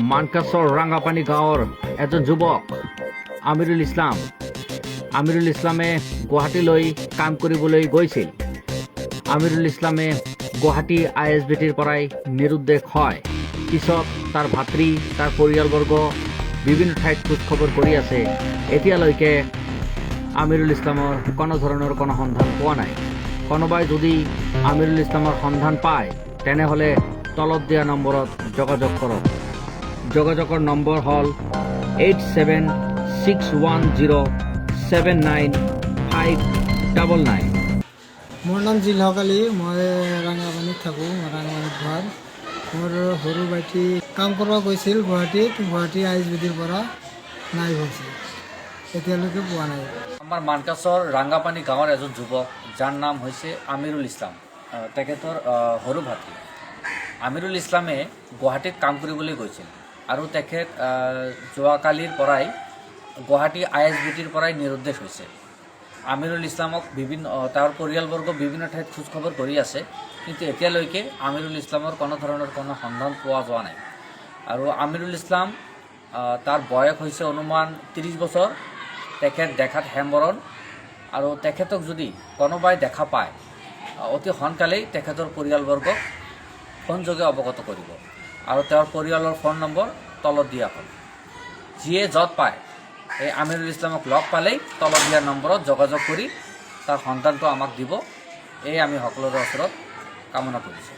মানকাছৰ ৰাঙাপানী গাঁৱৰ এজন যুৱক আমিৰুল ইছলাম। আমিৰুল ইছলামে গুৱাহাটীলৈ কাম কৰিবলৈ গৈছিল। আমিৰুল ইছলামে গুৱাহাটী ISBTৰ পৰাই নিৰুদ্দেশ হয়। পিছত তাৰ ভাতৃ, তাৰ পৰিয়ালবৰ্গ বিভিন্ন ঠাইত খোজ খবৰ কৰি আছে। এতিয়ালৈকে আমিৰুল ইছলামৰ কোনো ধৰণৰ কোনো সন্ধান পোৱা নাই। কোনোবাই যদি আমিৰুল ইছলামৰ সন্ধান পায় তেনেহ'লে তলত দিয়া নম্বৰত যোগাযোগ কৰক। যোগাযোগৰ নম্বৰ হ'ল 8761079599। মোৰ নাম জিল হক আলী। মই ৰাঙাপানীত থাকোঁ, ৰাঙাপানীত ঘৰ। মোৰ সৰু ভাইটি কাম কৰিব গৈছিল গুৱাহাটী ISBTৰ পৰা নাই হৈছে, এতিয়ালৈকে পোৱা নাই। আমাৰ মানকাছৰ ৰাঙাপানী গাঁৱৰ এজন যুৱক যাৰ নাম হৈছে আমিৰুল ইছলাম, তেখেতৰ সৰু ভাতৃ। আমিৰুল ইছলামে গুৱাহাটীত কাম কৰিবলৈ গৈছিল আৰু তেখেত যোৱাকালিৰ পৰাই গুৱাহাটী ISBTৰ পৰাই নিৰুদ্দেশ হৈছে। আমিৰুল ইছলামক তাৰ পৰিয়ালবৰ্গ বিভিন্ন ঠাইত খোজ খবৰ কৰি আছে, কিন্তু এতিয়ালৈকে আমিৰুল ইছলামৰ কোনো ধৰণৰ কোনো সন্ধান পোৱা যোৱা নাই। আৰু আমিৰুল ইছলাম তাৰ বয়স হৈছে অনুমান 30 বছৰ। তেখেত দেখাত হেমবৰণ, আৰু তেখেতক যদি কোনোবাই দেখা পায় অতি সোনকালেই তেখেতৰ পৰিয়ালবৰ্গক ফোনযোগে অৱগত কৰিব, আৰু তেওঁৰ পৰিয়ালৰ ফোন নম্বৰ তলত দিয়া হ'ল। যিয়ে য'ত পায় এই আমিৰুল ইছলামক লগ পালেই তলত দিয়া নম্বৰত যোগাযোগ কৰি তাৰ সন্ধানটো আমাক দিব, এই আমি সকলোৰে ওচৰত কামনা কৰিছোঁ।